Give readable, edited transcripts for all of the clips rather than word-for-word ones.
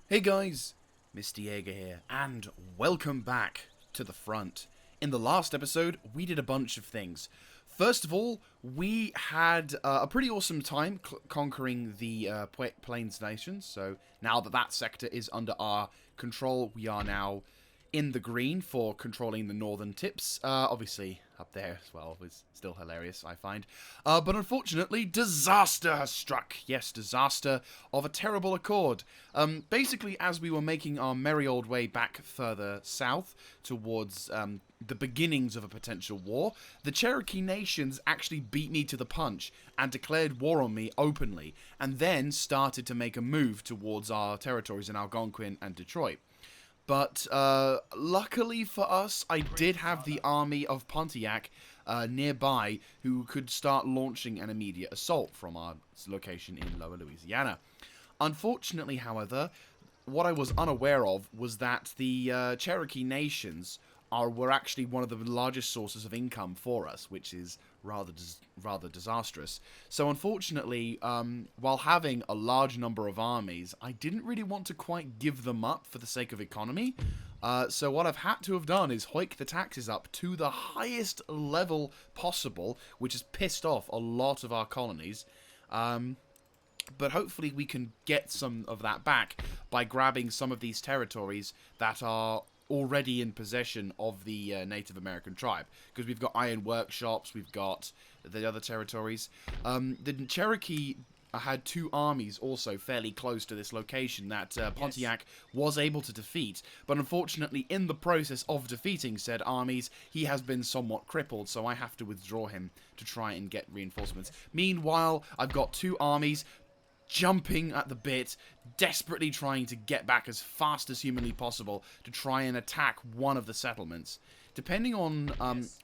Hey guys, Mr. Jaeger here, and welcome back to the front. In the last episode, we did a bunch of things. First of all, we had a pretty awesome time conquering the Plains Nations, so now that that sector is under our control, we are now in the green for controlling the northern tips. Obviously, up there as well was still hilarious, I find. But unfortunately, disaster has struck. Yes, disaster of a terrible accord. Basically, as we were making our merry old way back further south towards the beginnings of a potential war, the Cherokee nations actually beat me to the punch and declared war on me openly, and then started to make a move towards our territories in Algonquin and Detroit. But luckily for us, I did have the army of Pontiac nearby who could start launching an immediate assault from our location in Lower Louisiana. Unfortunately, however, what I was unaware of was that the Cherokee nations were actually one of the largest sources of income for us, which is rather disastrous. So unfortunately, while having a large number of armies, I didn't really want to quite give them up for the sake of economy. So what I've had to have done is hike the taxes up to the highest level possible, which has pissed off a lot of our colonies. But hopefully we can get some of that back by grabbing some of these territories that are already in possession of the Native American tribe, because we've got iron workshops, we've got the other territories. The Cherokee had two armies also fairly close to this location that Pontiac was able to defeat, but unfortunately in the process of defeating said armies, he has been somewhat crippled, so I have to withdraw him to try and get reinforcements. Meanwhile, I've got two armies jumping at the bit, desperately trying to get back as fast as humanly possible to try and attack one of the settlements. Depending on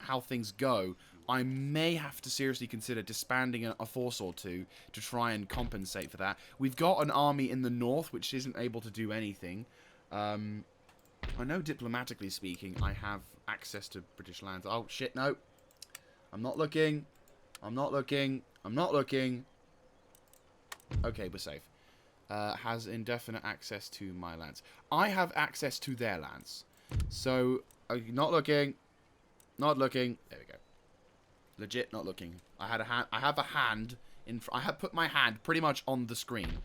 how things go, I may have to seriously consider disbanding a force or two to try and compensate for that. We've got an army in the north which isn't able to do anything. I know diplomatically speaking I have access to British lands. Oh shit, no. I'm not looking. I'm not looking. I'm not looking. Okay, we're safe. Has indefinite access to my lands. I have access to their lands. So, not looking. Not looking. There we go. Legit not looking. I have a hand I have put my hand pretty much on the screen.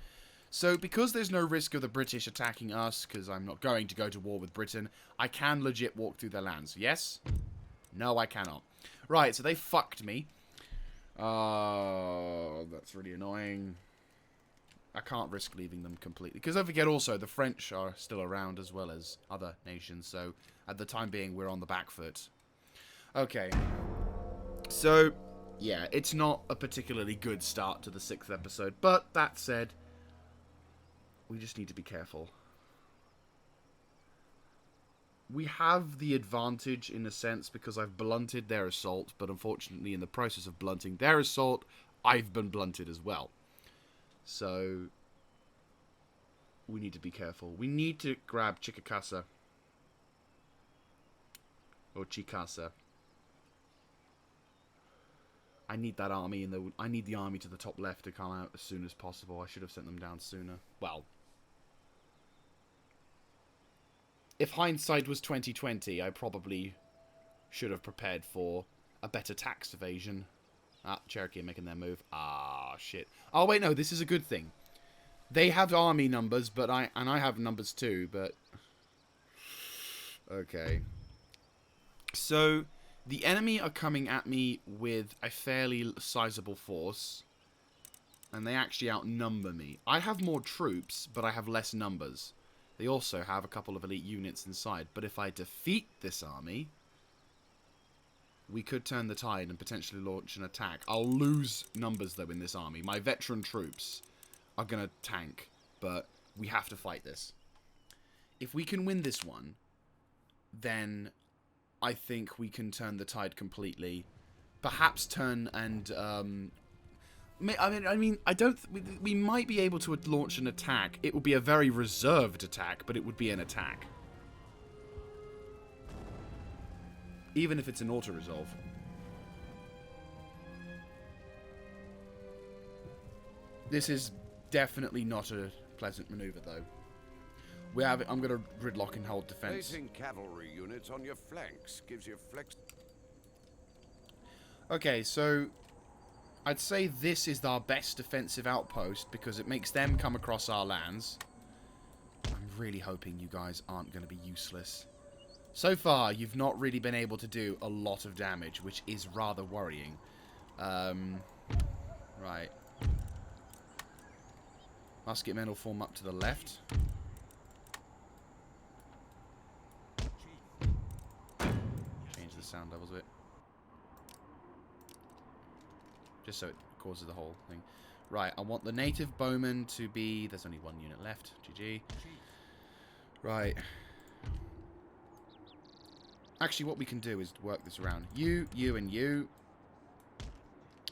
So, because there's no risk of the British attacking us, because I'm not going to go to war with Britain, I can legit walk through their lands. Yes? No, I cannot. Right, so they fucked me. That's really annoying. I can't risk leaving them completely. Because don't forget also, the French are still around as well as other nations. So, at the time being, we're on the back foot. Okay. So, yeah, it's not a particularly good start to the 6th episode. But, that said, we just need to be careful. We have the advantage, in a sense, because I've blunted their assault. But, unfortunately, in the process of blunting their assault, I've been blunted as well. So, we need to be careful. We need to grab Chicacasa. Or Chicasa. I need that army I need the army to the top left to come out as soon as possible. I should have sent them down sooner. Well, if hindsight was 2020, I probably should have prepared for a better tax evasion. Ah, Cherokee are making their move. Ah, shit. Oh, wait, no, this is a good thing. They have army numbers, but I have numbers too, but... Okay. So, the enemy are coming at me with a fairly sizable force, and they actually outnumber me. I have more troops, but I have less numbers. They also have a couple of elite units inside, but if I defeat this army... we could turn the tide and potentially launch an attack. I'll lose numbers, though, in this army. My veteran troops are going to tank, but we have to fight this. If we can win this one, then I think we can turn the tide completely. Perhaps turn and... I don't... We might be able to launch an attack. It would be a very reserved attack, but it would be an attack. Even if it's an auto-resolve. This is definitely not a pleasant maneuver, though. I'm going to gridlock and hold defense. Placing cavalry units on your flanks gives you flex. Okay, so I'd say this is our best defensive outpost because it makes them come across our lands. I'm really hoping you guys aren't going to be useless. So far, you've not really been able to do a lot of damage, which is rather worrying. Right. Musketmen will form up to the left. Change the sound levels a bit. Just so it causes the whole thing. Right, I want the native bowman to be... There's only one unit left. GG. Right. Actually, what we can do is work this around. You, and you.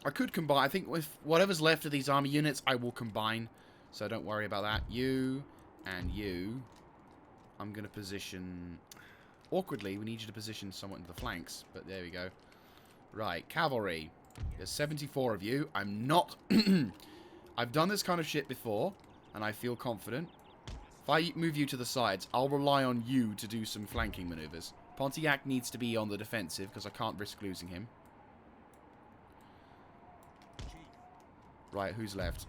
I could combine. I think with whatever's left of these army units, I will combine. So don't worry about that. You and you. I'm going to position... Awkwardly, we need you to position somewhat into the flanks. But there we go. Right, cavalry. There's 74 of you. I'm not... I've done this kind of shit before, and I feel confident. If I move you to the sides, I'll rely on you to do some flanking maneuvers. Pontiac needs to be on the defensive, because I can't risk losing him. Right, who's left?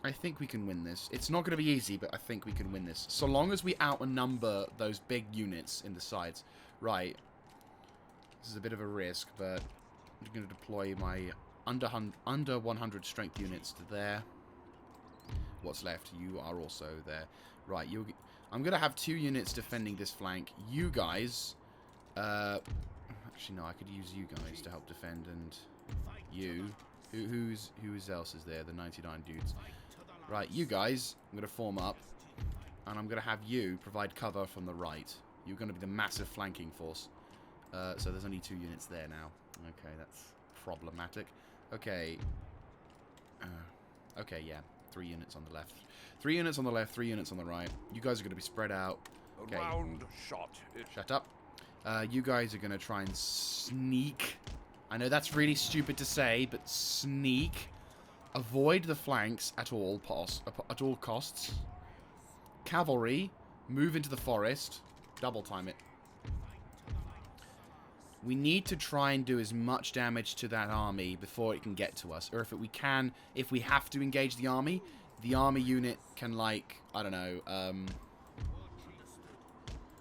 I think we can win this. It's not going to be easy, but I think we can win this. So long as we outnumber those big units in the sides. Right. This is a bit of a risk, but I'm going to deploy my under 100 strength units to there. What's left? You are also there. Right, I'm going to have 2 units defending this flank. You guys... actually, no, I could use you guys to help defend, and you... Who else is there? The 99 dudes. Right, you guys, I'm going to form up, and I'm going to have you provide cover from the right. You're going to be the massive flanking force. So there's only 2 units there now. Okay, that's problematic. Okay. Okay, yeah. 3 units on the left. 3 units on the left, 3 units on the right. You guys are going to be spread out. Okay. Round shot. Shut up. You guys are going to try and sneak. I know that's really stupid to say, but sneak. Avoid the flanks at all costs. Cavalry, move into the forest. Double time it. We need to try and do as much damage to that army before it can get to us. Or if we have to engage the army unit can, like, I don't know,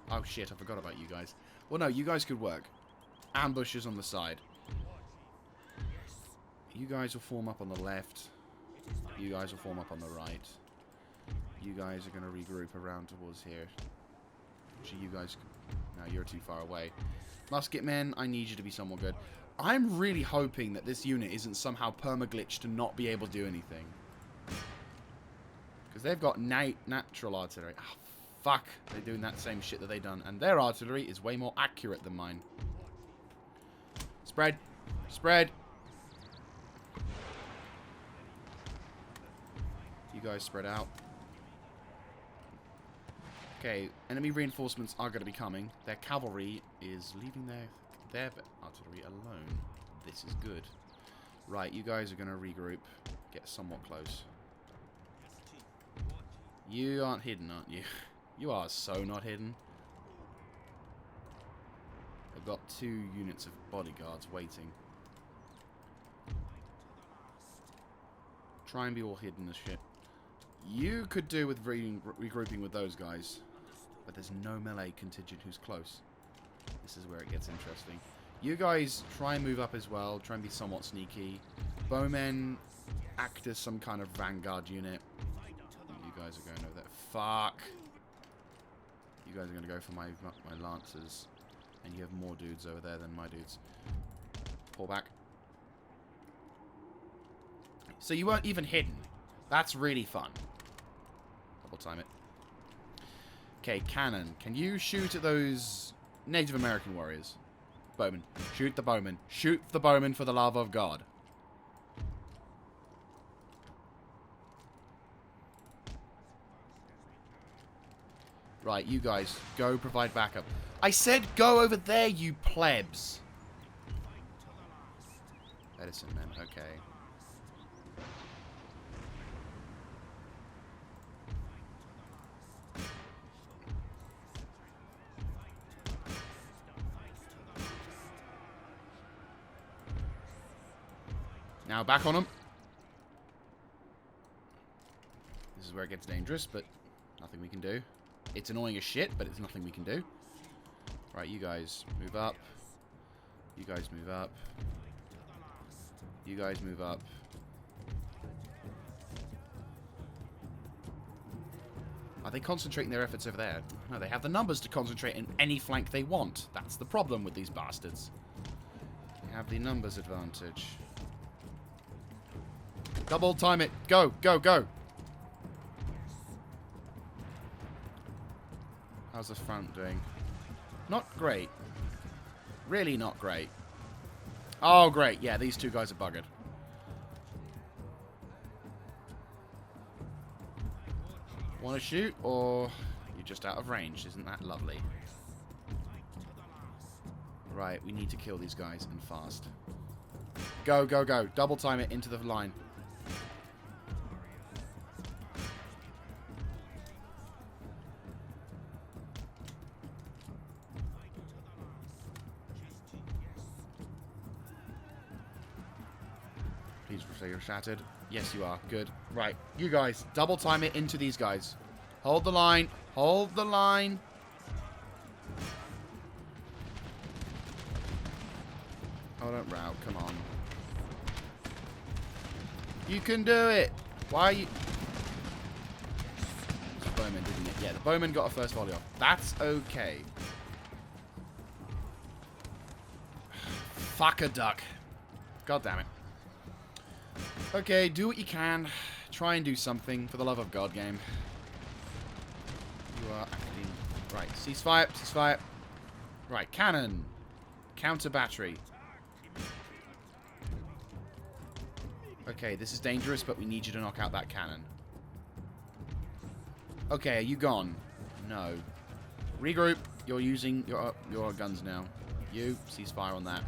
oh shit, I forgot about you guys. Well, no, you guys could work. Ambushes on the side. You guys will form up on the left. You guys will form up on the right. You guys are going to regroup around towards here. Actually, you guys... No, you're too far away. Musketmen, I need you to be somewhat good. I'm really hoping that this unit isn't somehow permaglitched to not be able to do anything. Because they've got natural artillery. Oh, fuck. They're doing that same shit that they done. And their artillery is way more accurate than mine. Spread. Spread. You guys spread out. Okay, enemy reinforcements are going to be coming. Their cavalry is leaving their artillery alone. This is good. Right, you guys are going to regroup. Get somewhat close. You aren't hidden, aren't you? You are so not hidden. I've got 2 units of bodyguards waiting. Try and be all hidden as shit. You could do with regrouping with those guys. But there's no melee contingent who's close. This is where it gets interesting. You guys try and move up as well. Try and be somewhat sneaky. Bowmen act as some kind of vanguard unit. You guys are going over there. Fuck. You guys are going to go for my lancers. And you have more dudes over there than my dudes. Pull back. So you weren't even hidden. That's really fun. Double time it. Okay, cannon. Can you shoot at those Native American warriors? Bowman. Shoot the bowman. Shoot the bowman for the love of God. Right, you guys. Go provide backup. I said go over there, you plebs. Medicine men. Okay. Now back on them. This is where it gets dangerous, but nothing we can do. It's annoying as shit, but it's nothing we can do. Right, you guys move up. You guys move up. You guys move up. Are they concentrating their efforts over there? No, they have the numbers to concentrate in any flank they want. That's the problem with these bastards. They have the numbers advantage. Double time it. Go, go, go. How's the front doing? Not great. Really not great. Oh, great. Yeah, these two guys are buggered. Want to shoot, or you're just out of range? Isn't that lovely? Right, we need to kill these guys, and fast. Go, go, go. Double time it into the line. Please say you're shattered. Yes, you are. Good. Right, you guys, double time it into these guys. Hold the line. Hold the line. Hold up, route. Come on. You can do it. Why are you... It's Bowman, didn't it? Yeah, the Bowman got a first volley off. That's okay. Fuck a duck. God damn it. Okay, do what you can. Try and do something, for the love of God, game. You are acting... Right, ceasefire, ceasefire. Right, cannon. Counter battery. Okay, this is dangerous, but we need you to knock out that cannon. Okay, are you gone? No. Regroup. You're using your guns now. You, ceasefire on that.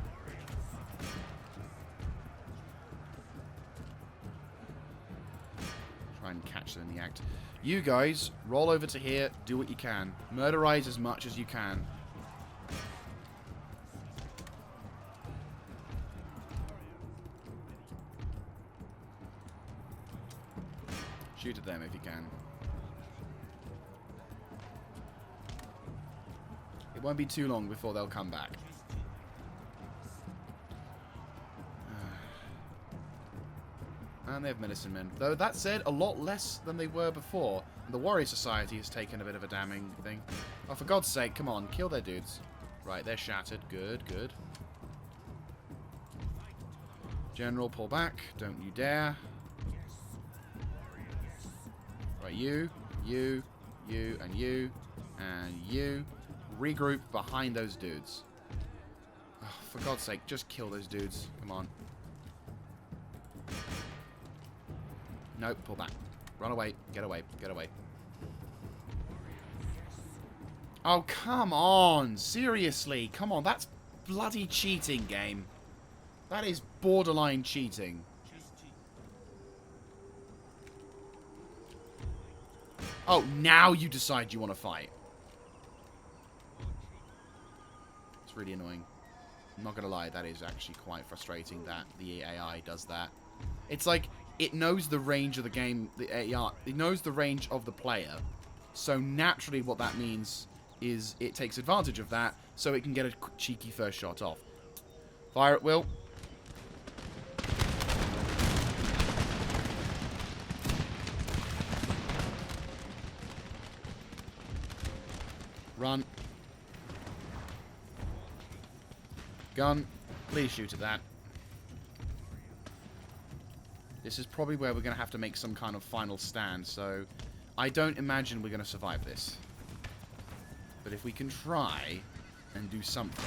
Try and catch them in the act. You guys, roll over to here. Do what you can. Murderize as much as you can. Shoot at them if you can. It won't be too long before they'll come back. And they have medicine men. Though, that said, a lot less than they were before. The Warrior Society has taken a bit of a damning thing. Oh, for God's sake, come on, kill their dudes. Right, they're shattered. Good, good. General, pull back. Don't you dare. Right, you, and you. Regroup behind those dudes. Oh, for God's sake, just kill those dudes. Come on. Nope, pull back. Run away. Get away. Get away. Oh, come on. Seriously. Come on. That's bloody cheating, game. That is borderline cheating. Oh, now you decide you want to fight. It's really annoying. I'm not going to lie. That is actually quite frustrating that the AI does that. It's like... It knows the range of the game, the AI. It knows the range of the player. So naturally what that means is it takes advantage of that so it can get a cheeky first shot off. Fire at will. Run. Gun. Please shoot at that. This is probably where we're going to have to make some kind of final stand, so I don't imagine we're going to survive this. But if we can try and do something.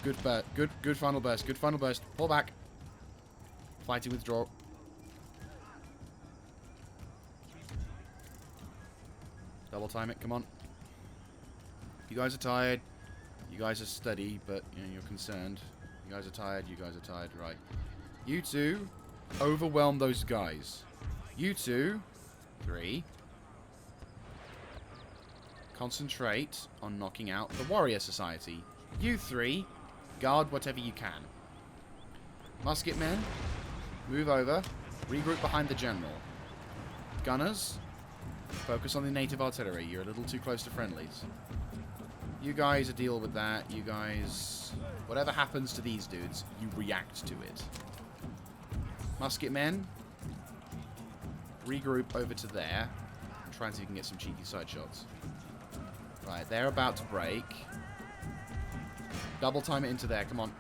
Good final burst, good final burst. Pull back. Fighting withdraw. Double time it, come on. You guys are tired. You guys are steady, but you know, you're concerned. You guys are tired, you guys are tired, right. You two, overwhelm those guys. You two, 3. Concentrate on knocking out the Warrior Society. You 3, Guard whatever you can. Musket men, move over. Regroup behind the general. Gunners, focus on the native artillery. You're a little too close to friendlies. You guys deal with that. You guys... Whatever happens to these dudes, you react to it. Musket men, regroup over to there. And try and see if you can get some cheeky side shots. Right, they're about to break. Double time it into there. Come on.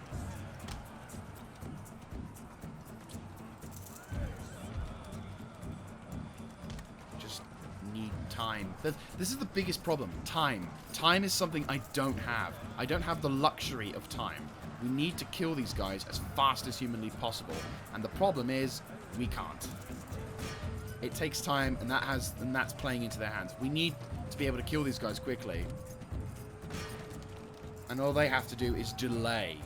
Just need time. This is the biggest problem. Time. Time is something I don't have. I don't have the luxury of time. We need to kill these guys as fast as humanly possible. And the problem is, we can't. It takes time, and that's playing into their hands. We need to be able to kill these guys quickly. And all they have to do is delay.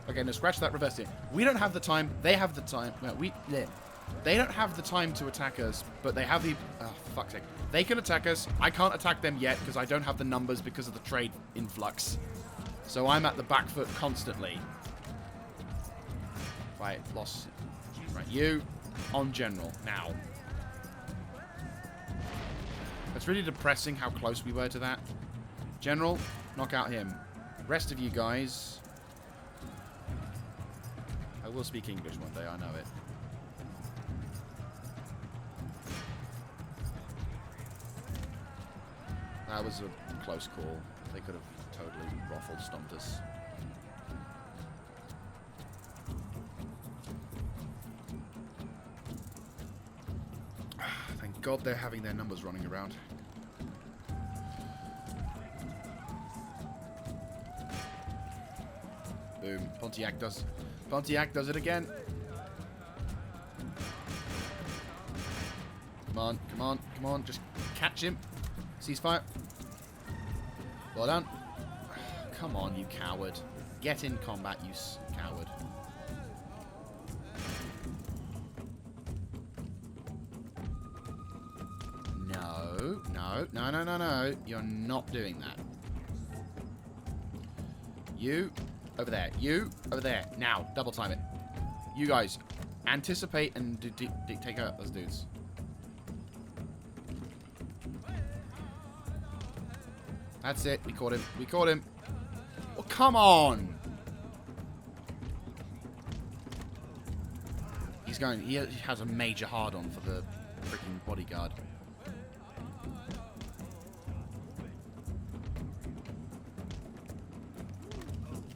Okay, no, scratch that, reverse it. We don't have the time. They have the time. Well, they don't have the time to attack us, but they have the... Oh, fuck's sake. They can attack us. I can't attack them yet because I don't have the numbers because of the trade influx. So I'm at the back foot constantly. Right, lost. Right, you on general now. It's really depressing how close we were to that. General, knock out him. Rest of you guys. I will speak English one day, I know it. That was a close call. They could have totally stomped us. Thank God they're having their numbers running around. Boom. Pontiac does it again. Come on, come on, come on. Just catch him. Ceasefire. Well done. Come on, you coward. Get in combat, you coward. No, no, no, no, no, no. You're not doing that. You, over there. You, over there. Now, double time it. You guys, anticipate and take out those dudes. That's it. We caught him. We caught him. Oh, come on. He's going... He has a major hard-on for the freaking bodyguard.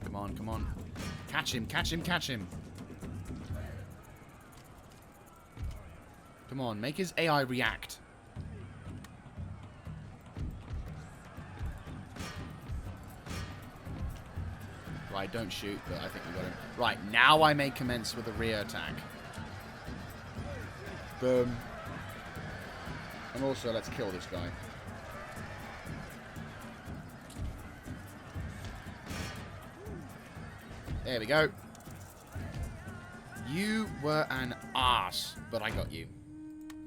Come on, come on. Catch him, catch him, catch him. Come on, make his AI react. Right, don't shoot, but I think we got him. Right, now I may commence with a rear attack. Boom. And also, let's kill this guy. There we go. You were an arse, but I got you.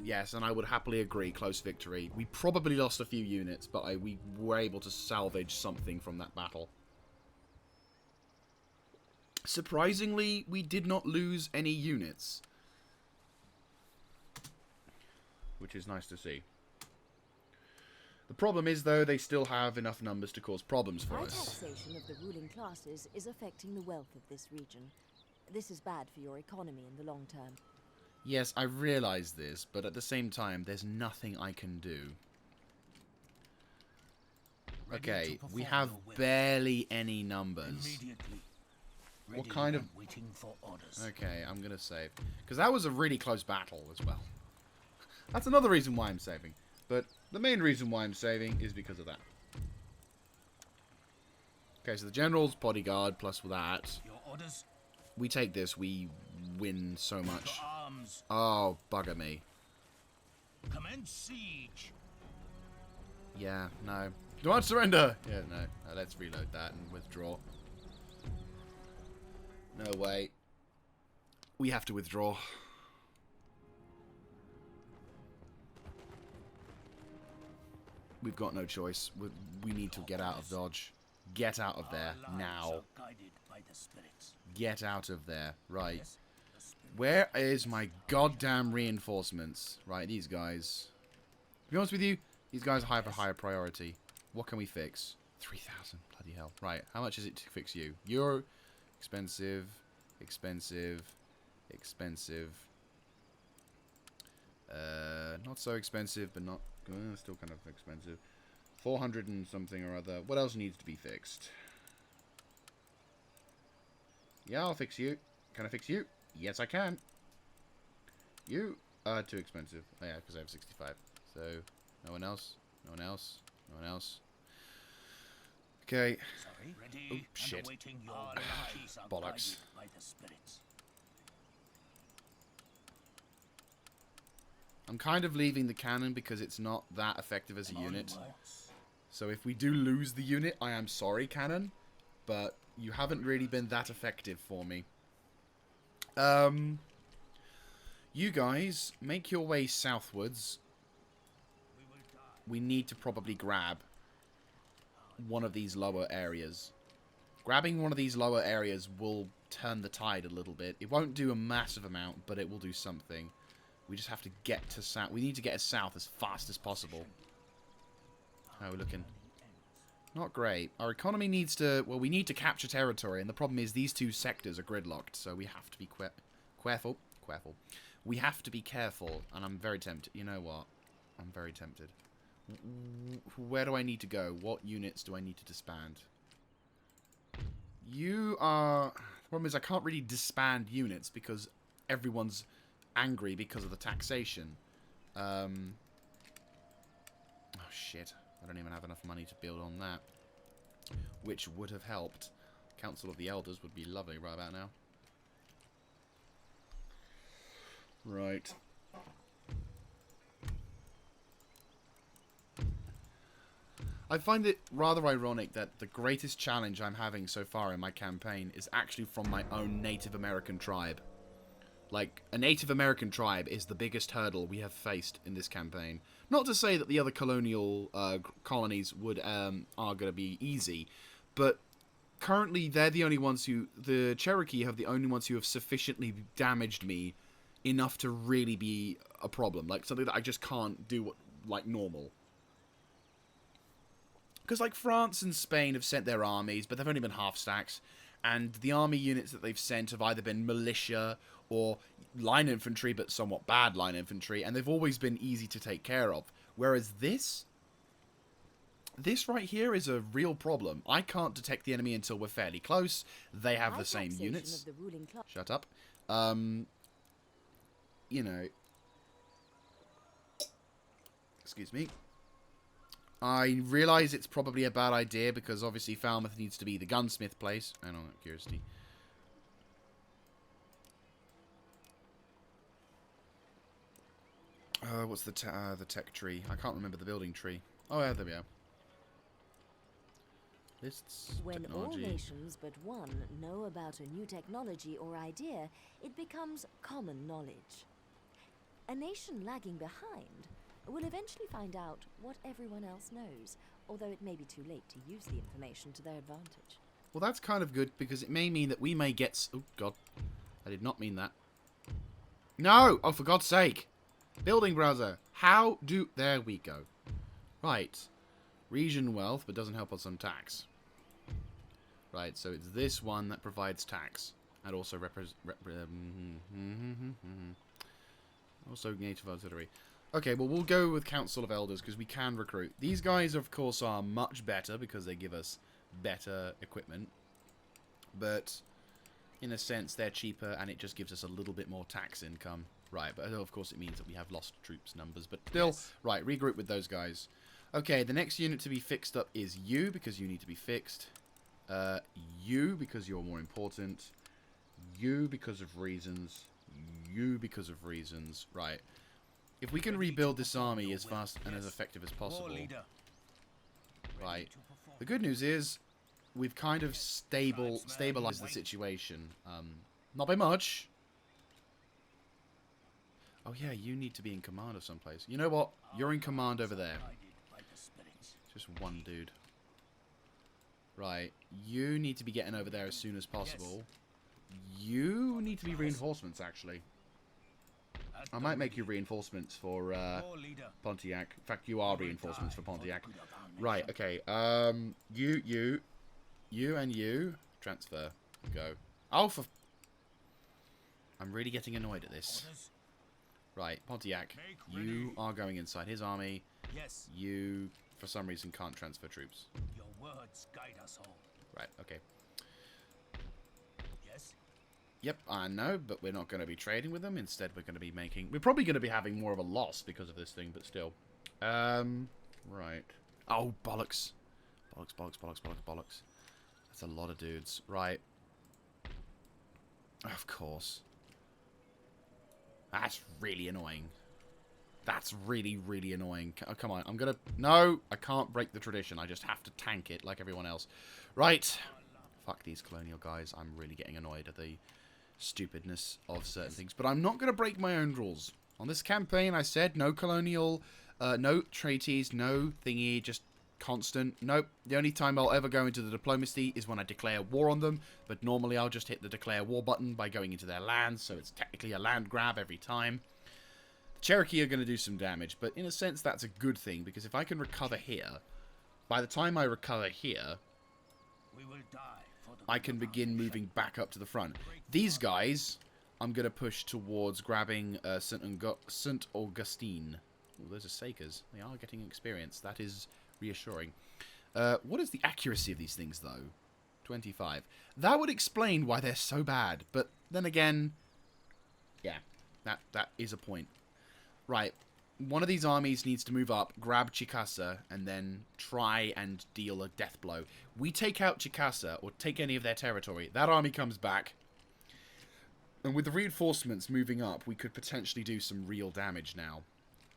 Yes, and I would happily agree, close victory. We probably lost a few units, but we were able to salvage something from that battle. Surprisingly, we did not lose any units. Which is nice to see. The problem is, though, they still have enough numbers to cause problems for us. High taxation of the ruling classes is affecting the wealth of this region. This is bad for your economy in the long term. Yes, I realise this, but at the same time, there's nothing I can do. Okay, we have barely any numbers. What kind of... Okay, I'm going to save. Because that was a really close battle as well. That's another reason why I'm saving. But the main reason why I'm saving is because of that. Okay, so the general's bodyguard plus that. We take this, we win so much. Oh, bugger me. Commence siege. Yeah, no. Do not surrender! Yeah, no. Let's reload that and withdraw. No way. We have to withdraw. We've got no choice. We need to get out of Dodge. Get out of there Our lives now. are guided by the spirits. Get out of there. Right. Yes, the spirits. Where is my goddamn reinforcements? Right, these guys. To be honest with you, these guys have a higher priority. What can we fix? 3,000. Bloody hell. Right, how much is it to fix you? You're expensive, expensive, expensive. Not so expensive, but not... still kind of expensive. 400 and something or other. What else needs to be fixed? Yeah, I'll fix you. Can I fix you? Yes, I can. You are too expensive. Oh, yeah, because I have 65. So, no one else. No one else. No one else. Okay. Sorry, ready Oh, and shit. awaiting your lives are Bollocks. guided by the spirits. I'm kind of leaving the cannon because it's not that effective as a unit. Onwards. So if we do lose the unit, I am sorry, cannon. But you haven't really been that effective for me. You guys, make your way southwards. We will die. We need to probably grab one of these lower areas. Grabbing one of these lower areas will turn the tide a little bit. It won't do a massive amount, but it will do something. We just have to get to south. We need to get as south as fast as possible. How are we looking? Not great. Our economy needs to... Well, we need to capture territory, and the problem is these two sectors are gridlocked, so we have to be careful. We have to be careful, and I'm very tempted. You know what? I'm very tempted. Where do I need to go? What units do I need to disband? You are... The problem is I can't really disband units because everyone's angry because of the taxation. Oh, shit. I don't even have enough money to build on that. Which would have helped. Council of the Elders would be lovely right about now. Right. I find it rather ironic that the greatest challenge I'm having so far in my campaign is actually from my own Native American tribe. Like, a Native American tribe is the biggest hurdle we have faced in this campaign. Not to say that the other colonial colonies would are going to be easy, but currently they're the only ones who... The Cherokee have the only ones who have sufficiently damaged me enough to really be a problem. Like, something that I just can't do like normal. Because, like, France and Spain have sent their armies, but they've only been half stacks. And the army units that they've sent have either been militia or line infantry, but somewhat bad line infantry. And they've always been easy to take care of. Whereas this right here is a real problem. I can't detect the enemy until we're fairly close. They have the same units. Shut up. You know. Excuse me. I realise it's probably a bad idea because obviously Falmouth needs to be the gunsmith place. I know, curiosity. What's the tech tree? I can't remember the building tree. Oh, yeah, there we are. Lists, When technology. all nations but one know about a new technology or idea, it becomes common knowledge. A nation lagging behind will eventually find out what everyone else knows, although it may be too late to use the information to their advantage. Well, that's kind of good because it may mean that we may get... Oh, God. I did not mean that. No! Oh, for God's sake. Building browser. How do... There we go. Right. Region wealth, but doesn't help us on tax. Right, so it's this one that provides tax. And also also native auxiliary. Okay, well, we'll go with Council of Elders because we can recruit. These guys, of course, are much better because they give us better equipment. But, in a sense, they're cheaper and it just gives us a little bit more tax income. Right, but of course it means that we have lost troops numbers. But still, yes. Right, regroup with those guys. Okay, the next unit to be fixed up is you because you need to be fixed. You because you're more important. You because of reasons. You because of reasons. Right. If we can rebuild this army as fast and as effective as possible. Right. The good news is we've kind of stabilized the situation. Not by much. Oh yeah, you need to be in command of someplace. You know what? You're in command over there. Just one dude. Right. You need to be getting over there as soon as possible. You need to be reinforcements, actually. At I the might make you ready. reinforcements for War leader. Pontiac. In fact, you are We will reinforcements die for Pontiac. the good of our Right, nation. okay. You and you. Transfer. Go. Oh, for... I'm really getting annoyed at this. Orders? Right, Pontiac. Make You ready. are going inside his army. Yes. You, for some reason, can't transfer troops. Your words guide us all. Right, okay. Yes. Yep, I know, but we're not going to be trading with them. Instead, we're going to be making... We're probably going to be having more of a loss because of this thing, but still. Right. Oh, bollocks. Bollocks, bollocks, bollocks, bollocks, bollocks. That's a lot of dudes. Right. Of course. That's really annoying. That's really, really annoying. Oh, come on, I'm going to... No, I can't break the tradition. I just have to tank it like everyone else. Right. Fuck these colonial guys. I'm really getting annoyed at the stupidness of certain things. But I'm not going to break my own rules. On this campaign, I said no colonial, no treaties, no thingy, just constant. Nope. The only time I'll ever go into the diplomacy is when I declare war on them. But normally I'll just hit the declare war button by going into their lands. So it's technically a land grab every time. The Cherokee are going to do some damage. But in a sense, that's a good thing. Because if I can recover here, by the time I recover here, We will die for the I good can of our begin nation. moving back up to the front. These guys, I'm going to push towards grabbing St. Augustine. Oh, those are Sakers. They are getting experience. That is reassuring. What is the accuracy of these things, though? 25. That would explain why they're so bad. But then again, yeah, that is a point. Right. One of these armies needs to move up, grab Chicasa, and then try and deal a death blow. We take out Chicasa, or take any of their territory. That army comes back. And with the reinforcements moving up, we could potentially do some real damage now.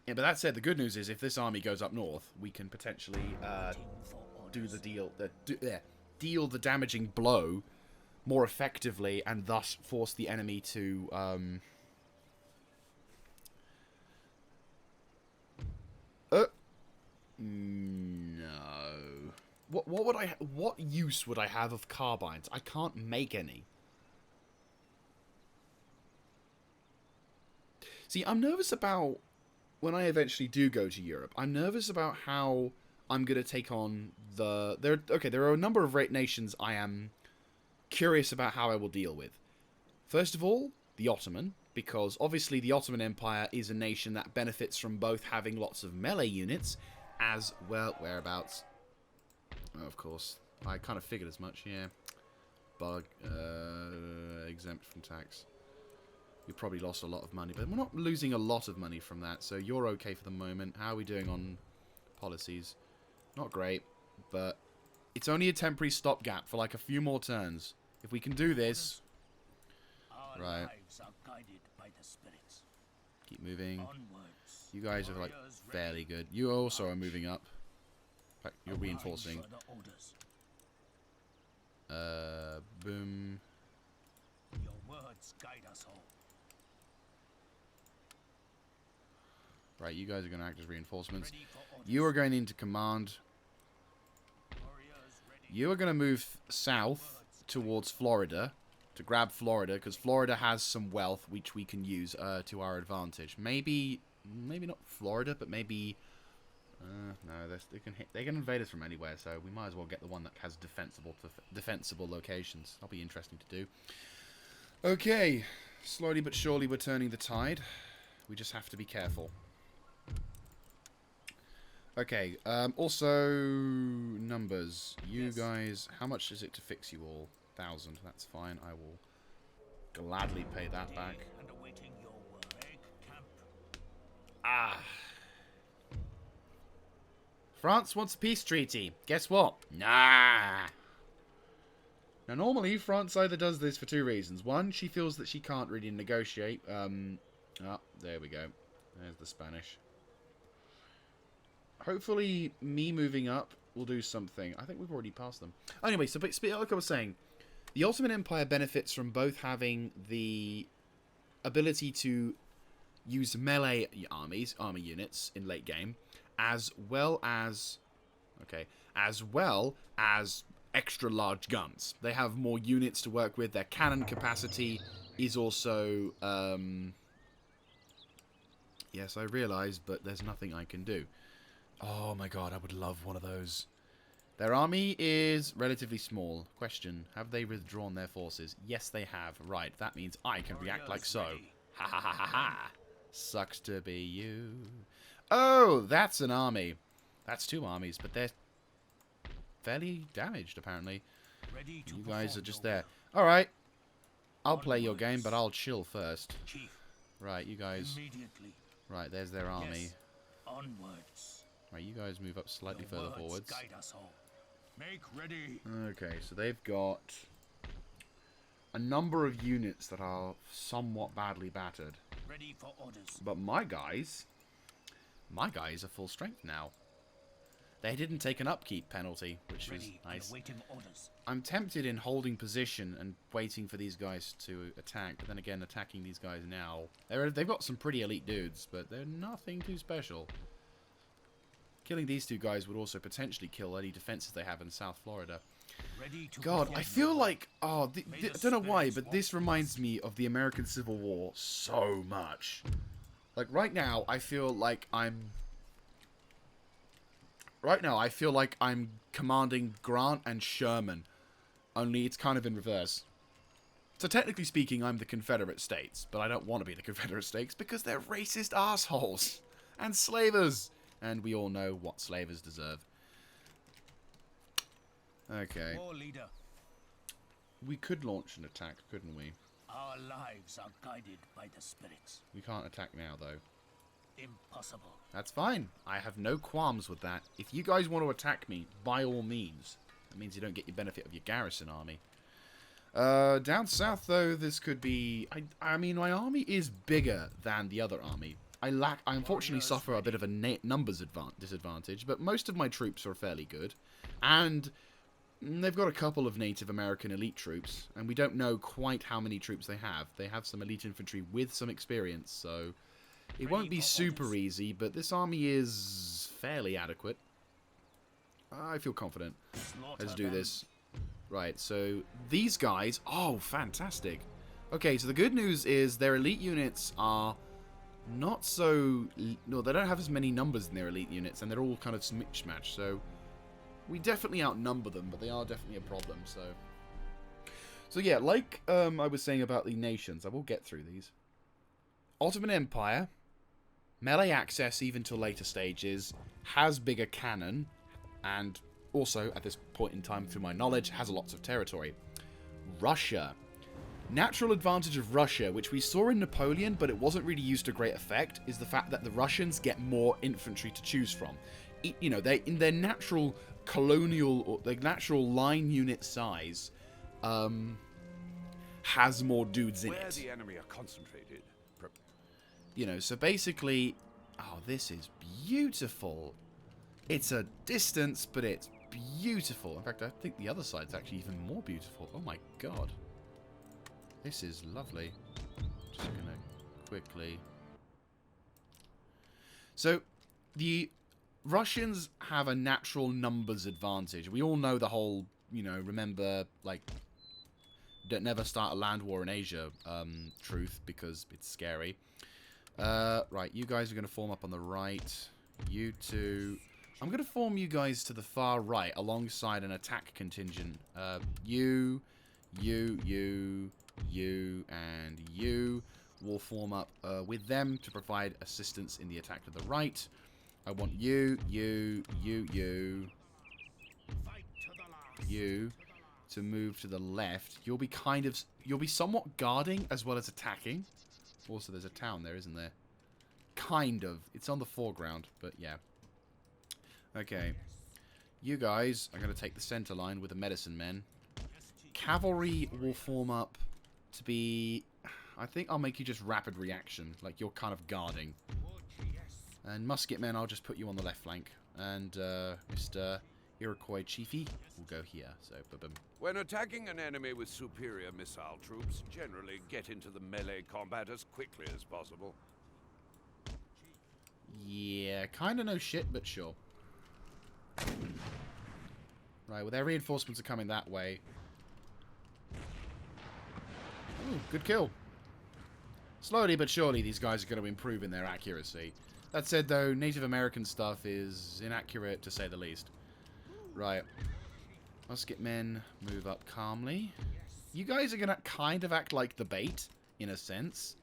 Yeah, but that said, the good news is if this army goes up north, we can potentially Waiting for do orders. the deal the damaging blow more effectively, and thus force the enemy to no. What use would I have of carbines? I can't make any. See, I'm nervous about when I eventually do go to Europe. I'm nervous about how I'm going to take on the... There are a number of nations I am curious about how I will deal with. First of all, the Ottoman, because obviously the Ottoman Empire is a nation that benefits from both having lots of melee units as well... Whereabouts? Oh, of course. I kind of figured as much, yeah. Bug. Exempt from tax. We probably lost a lot of money, but we're not losing a lot of money from that, so you're okay for the moment. How are we doing on policies? Not great, but it's only a temporary stopgap for like a few more turns. If we can do this... Our Right. lives are guided by the spirits. Keep moving. Onwards. You guys are like Warriors ready. fairly good. You also are moving up. In fact, you're Abide reinforcing. further orders. Boom. Your words guide us all. Right, you guys are going to act as reinforcements. Ready for orders. You are going into command. Warriors ready. You are going to move south towards Florida to grab Florida, because Florida has some wealth which we can use to our advantage. Maybe not Florida, but maybe... no, they can invade us from anywhere, so we might as well get the one that has defensible locations. That'll be interesting to do. Okay, slowly but surely we're turning the tide. We just have to be careful. Okay, also numbers. You Yes. guys, how much is it to fix you all? 1,000, that's fine. I will gladly pay that back. And awaiting your word. Make camp. Ah. France wants a peace treaty. Guess what? Nah. Now, normally, France either does this for two reasons. One, she feels that she can't really negotiate. Oh, there we go. There's the Spanish. Hopefully, me moving up will do something. I think we've already passed them. Anyway, so like I was saying, the Ottoman Empire benefits from both having the ability to use melee army units in late game, as well as extra large guns. They have more units to work with. Their cannon capacity is also... yes, I realise, but there's nothing I can do. Oh my god, I would love one of those. Their army is relatively small. Question, have they withdrawn their forces? Yes, they have. Right, that means I can react like so. Ha ha ha ha ha. Sucks to be you. Oh, that's an army. That's 2 armies, but they're fairly damaged, apparently. Ready to You guys are perform just your there. will. Alright. I'll play your game, but I'll chill first. Chief, Right, you guys. immediately. Right, there's their army. Yes. Onwards. Right, you guys move up slightly Your further words forwards. guide us all. Make ready. Okay, so they've got a number of units that are somewhat badly battered. Ready for orders. But my guys are full strength now. They didn't take an upkeep penalty, which was Ready and nice. awaiting orders. I'm tempted in holding position and waiting for these guys to attack, but then again, attacking these guys now. They've got some pretty elite dudes, but they're nothing too special. Killing these 2 guys would also potentially kill any defenses they have in South Florida. Ready to God, perform I feel your like... Oh, I don't know why, but this reminds me of the American Civil War so much. Like, right now, I feel like I'm... Right now, I feel like I'm commanding Grant and Sherman. Only it's kind of in reverse. So technically speaking, I'm the Confederate States. But I don't want to be the Confederate States because they're racist assholes. And slavers. And we all know what slavers deserve. Okay. war leader. We could launch an attack, couldn't we? Our lives are guided by the spirits. We can't attack now, though. Impossible. That's fine. I have no qualms with that. If you guys want to attack me, by all means. That means you don't get your benefit of your garrison army. Down south, though, this could be... I mean, my army is bigger than the other army. I unfortunately suffer a bit of a numbers disadvantage, but most of my troops are fairly good. And they've got a couple of Native American elite troops, and we don't know quite how many troops they have. They have some elite infantry with some experience, so it won't be super easy, but this army is fairly adequate. I feel confident. Let's do this. Right, so these guys... Oh, fantastic. Okay, so the good news is their elite units are not so... No, they don't have as many numbers in their elite units, and they're all kind of mixed-match, so we definitely outnumber them, but they are definitely a problem, so... So yeah, like I was saying about the nations, I will get through these. Ottoman Empire, melee access even to later stages, has bigger cannon, and also, at this point in time, through my knowledge, has lots of territory. Russia. Natural advantage of Russia, which we saw in Napoleon, but it wasn't really used to great effect, is the fact that the Russians get more infantry to choose from. You know, they in their natural colonial, or their natural line unit size, has more dudes in Where it. the enemy are concentrated. You know, so basically... Oh, this is beautiful. It's a distance, but it's beautiful. In fact, I think the other side's actually even more beautiful. Oh my god. This is lovely. Just gonna quickly... So, the Russians have a natural numbers advantage. We all know the whole, you know, remember, like, don't never start a land war in Asia truth, because it's scary. Right, you guys are going to form up on the right. You two... I'm going to form you guys to the far right alongside an attack contingent. You, and you will form up with them to provide assistance in the attack to the right. I want you to move to the left. You'll be somewhat guarding as well as attacking. Also, there's a town there, isn't there? Kind of. It's on the foreground, but yeah. Okay. You guys are going to take the center line with the medicine men. Cavalry will form up to be... I think I'll make you just rapid reaction, like you're kind of guarding. And musket men, I'll just put you on the left flank. And Mr. Iroquois Chiefy will go here. So, boom. When attacking an enemy with superior missile troops, generally get into the melee combat as quickly as possible. Yeah, kind of no shit, but sure. Right, well, their reinforcements are coming that way. Ooh, good kill. Slowly but surely, these guys are going to improve in their accuracy. That said, though, Native American stuff is inaccurate, to say the least. Right. Musket men, move up calmly. You guys are going to kind of act like the bait, in a sense.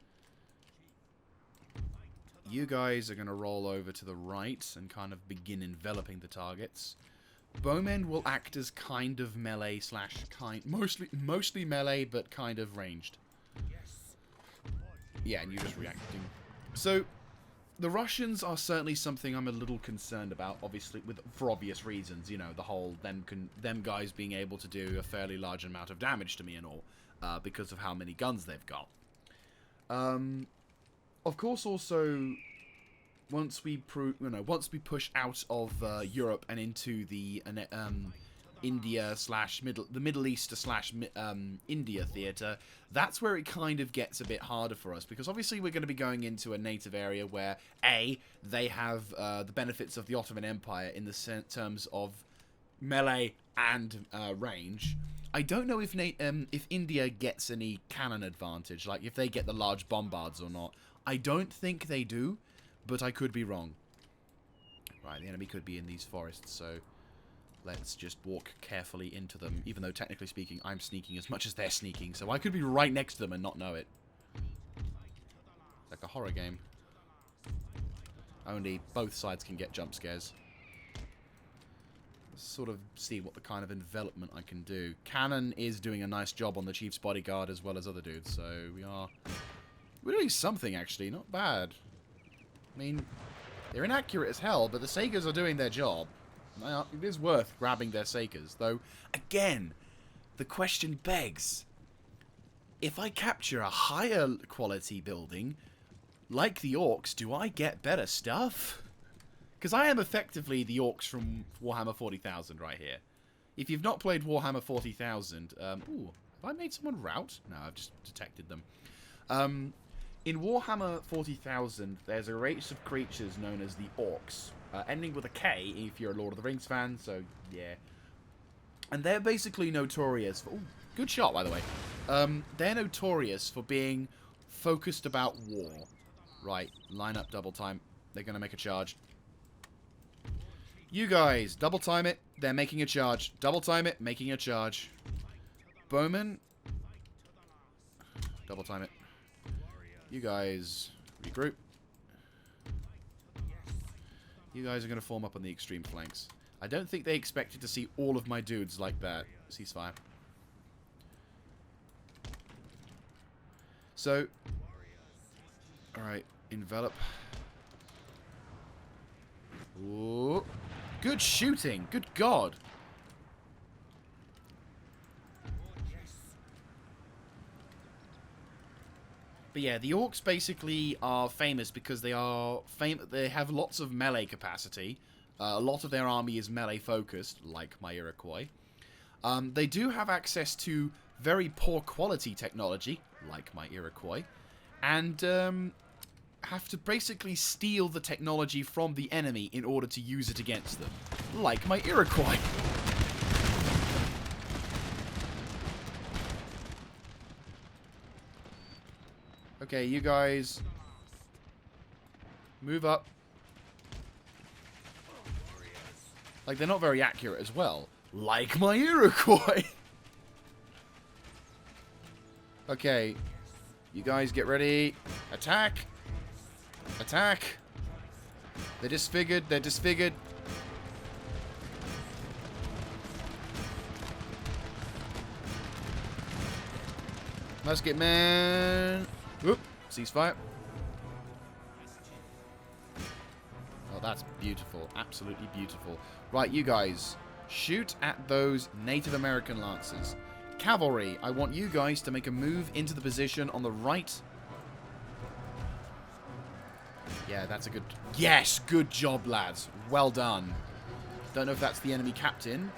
You guys are going to roll over to the right and kind of begin enveloping the targets. Bowmen will act as kind of melee slash kind... Mostly melee, but kind of ranged. Yeah, and you're just reacting. So, the Russians are certainly something I'm a little concerned about, obviously, for obvious reasons. You know, the whole them guys being able to do a fairly large amount of damage to me and all, because of how many guns they've got. Of course, also, once we push out of Europe and into the India slash the Middle East slash India theater, that's where it kind of gets a bit harder for us, because obviously we're going to be going into a native area where they have the benefits of the Ottoman Empire in the terms of melee and range. I don't know if India gets any cannon advantage, like if they get the large bombards or not. I don't think they do, but I could be wrong. Right, the enemy could be in these forests, so let's just walk carefully into them, even though technically speaking I'm sneaking as much as they're sneaking, so I could be right next to them and not know it. Like a horror game. Only both sides can get jump scares. Let's sort of see what the kind of envelopment I can do. Cannon is doing a nice job on the Chief's bodyguard as well as other dudes, so we're doing something, actually. Not bad. I mean, they're inaccurate as hell, but the Sagas are doing their job. It is worth grabbing their Sagas, though, again, the question begs, if I capture a higher quality building, like the Orcs, do I get better stuff? Because I am effectively the Orcs from Warhammer 40,000 right here. If you've not played Warhammer 40,000, ooh, have I made someone rout? No, I've just detected them. In Warhammer 40,000, there's a race of creatures known as the Orcs, ending with a K if you're a Lord of the Rings fan, so yeah. And they're basically notorious for... Ooh, good shot, by the way. They're notorious for being focused about war. Right, line up, double time. They're going to make a charge. You guys, double time it. They're making a charge. Double time it, making a charge. Bowman. Double time it. You guys regroup. You guys are going to form up on the extreme flanks. I don't think they expected to see all of my dudes like that. Ceasefire. So, alright, envelop. Ooh. Good shooting. Good God. But yeah, the Orcs basically are famous because they have lots of melee capacity. A lot of their army is melee focused, like my Iroquois. They do have access to very poor quality technology, like my Iroquois, and have to basically steal the technology from the enemy in order to use it against them, like my Iroquois. Okay, you guys move up. Like, they're not very accurate as well. Like my Iroquois. Okay, you guys get ready. Attack. Attack. They're disfigured. They're disfigured. Musket man. Whoop. Ceasefire. Oh, that's beautiful. Absolutely beautiful. Right, you guys. Shoot at those Native American Lancers. Cavalry, I want you guys to make a move into the position on the right. Yeah, that's a good... Yes! Good job, lads. Well done. Don't know if that's the enemy captain,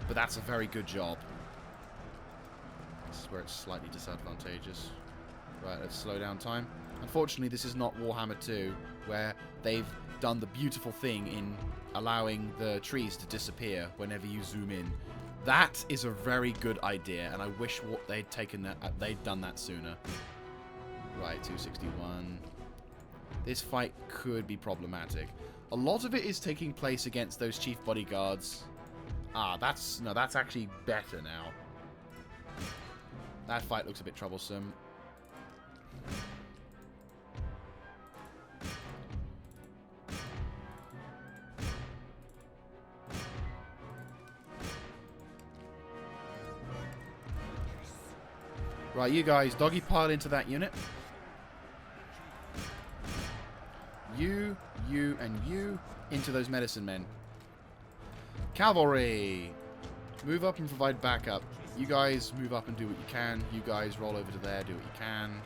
but that's a very good job. This is where it's slightly disadvantageous. Right, let's slow down time. Unfortunately, this is not Warhammer 2, where they've done the beautiful thing in allowing the trees to disappear whenever you zoom in. That is a very good idea, and I wish they'd done that sooner. Right, 261. This fight could be problematic. A lot of it is taking place against those chief bodyguards. Ah, that's actually better now. That fight looks a bit troublesome. Right, you guys, doggy pile into that unit. You, and you into those medicine men. Cavalry! Move up and provide backup. You guys move up and do what you can. You guys roll over to there, do what you can.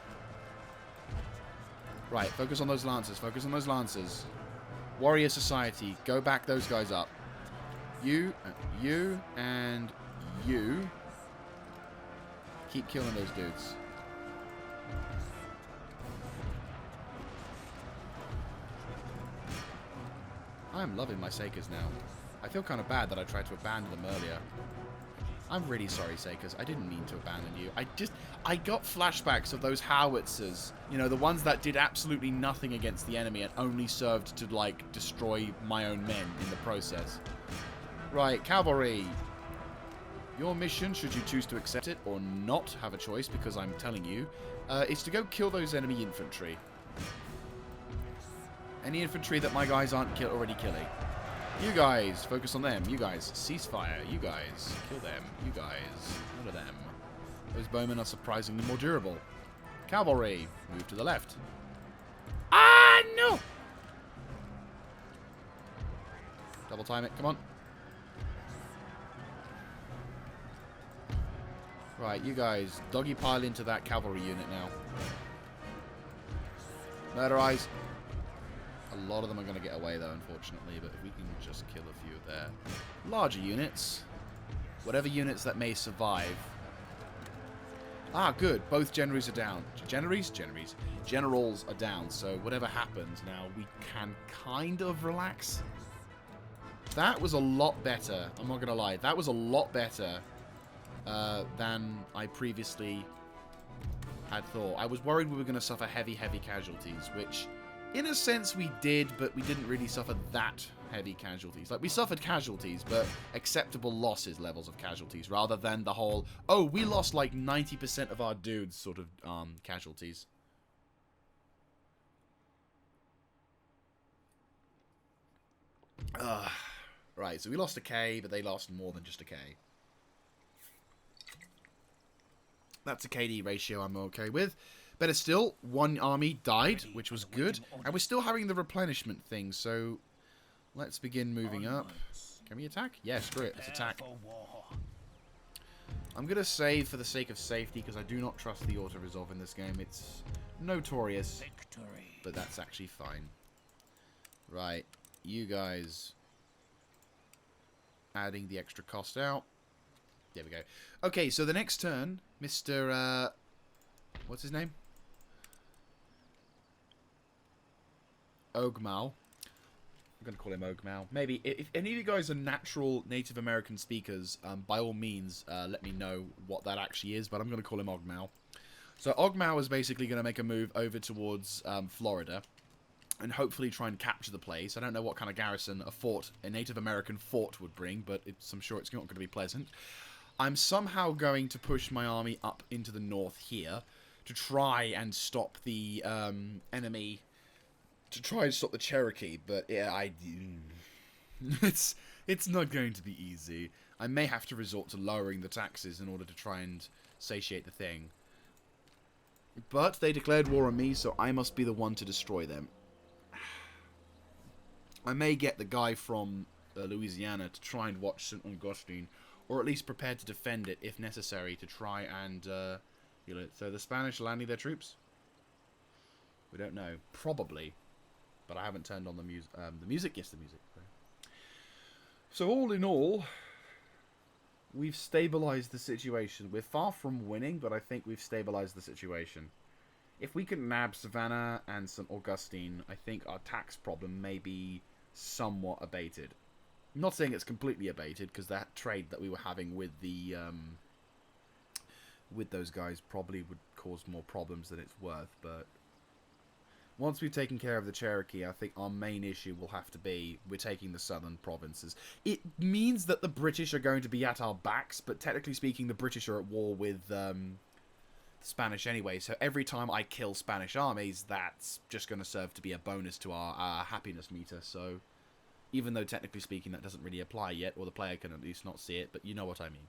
Right, focus on those lancers. Focus on those lancers. Warrior Society, go back those guys up. You, and you. Keep killing those dudes. I am loving my Sakers now. I feel kind of bad that I tried to abandon them earlier. I'm really sorry, Sakers. I didn't mean to abandon you. I got flashbacks of those howitzers. You know, the ones that did absolutely nothing against the enemy and only served to, like, destroy my own men in the process. Right, cavalry. Your mission, should you choose to accept it or not have a choice, because I'm telling you, is to go kill those enemy infantry. Any infantry that my guys aren't already killing. You guys, focus on them. You guys, ceasefire. You guys, kill them. You guys, none of them. Those bowmen are surprisingly more durable. Cavalry, move to the left. Ah, no! Double time it, come on. Right, you guys, doggy pile into that cavalry unit now. Murder eyes. A lot of them are going to get away, though, unfortunately, but if we can just kill a few of their larger units, whatever units that may survive. Ah, good. Both generals are down. Generals are down, so whatever happens now, we can kind of relax. That was a lot better. I'm not going to lie. That was a lot better than I previously had thought. I was worried we were going to suffer heavy casualties, which in a sense we did, but we didn't really suffer that heavy casualties. Like, we suffered casualties, but acceptable losses levels of casualties, rather than the whole, oh, we lost like 90% of our dudes sort of casualties. Right, so we lost a K, but they lost more than just a K. That's a KD ratio I'm okay with. Better still, one army died, which was good. And we're still having the replenishment thing, so let's begin moving up. Can we attack? Yeah, screw it. Let's attack. I'm going to save for the sake of safety, because I do not trust the auto-resolve in this game. It's notorious, but that's actually fine. Right, you guys adding the extra cost out. There we go. Okay, so the next turn, Mr. What's his name? Ogmal. I'm going to call him Ogmal. Maybe, if any of you guys are natural Native American speakers, by all means, let me know what that actually is, but I'm going to call him Ogmal. So Ogmal is basically going to make a move over towards Florida, and hopefully try and capture the place. I don't know what kind of garrison a Native American fort would bring, but I'm sure it's not going to be pleasant. I'm somehow going to push my army up into the north here to try and stop the enemy, to try and stop the Cherokee, but yeah, it's not going to be easy. I may have to resort to lowering the taxes in order to try and satiate the thing. But they declared war on me, so I must be the one to destroy them. I may get the guy from Louisiana to try and watch St. Augustine, or at least prepared to defend it if necessary to try and heal it. So the Spanish landing their troops? We don't know. Probably. But I haven't turned on the music. The music? Yes, the music. So all in all, we've stabilized the situation. We're far from winning, but I think we've stabilized the situation. If we can nab Savannah and some Augustine, I think our tax problem may be somewhat abated. I'm not saying it's completely abated, because that trade that we were having with the with those guys probably would cause more problems than it's worth, but once we've taken care of the Cherokee, I think our main issue will have to be we're taking the southern provinces. It means that the British are going to be at our backs, but technically speaking, the British are at war with Spanish anyway, so every time I kill Spanish armies, that's just going to serve to be a bonus to our happiness meter, so even though technically speaking that doesn't really apply yet, or the player can at least not see it, but you know what I mean.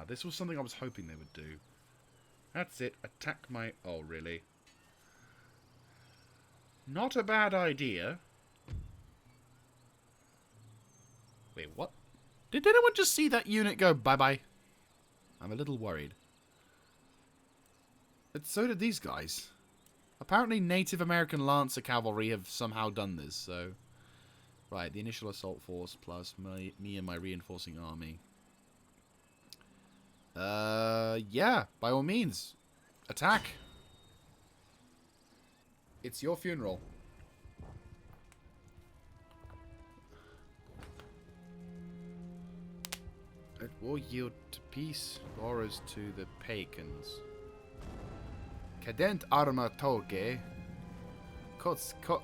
This was something I was hoping they would do. That's it. Attack my... Oh, really? Not a bad idea. Wait, what? Did anyone just see that unit go bye-bye? I'm a little worried. But so did these guys. Apparently Native American Lancer Cavalry have somehow done this, so... Right, the initial assault force plus me and my reinforcing army. Yeah, by all means. Attack. It's your funeral. Let war yield to peace, horrors to the pagans. Cadent arma toge,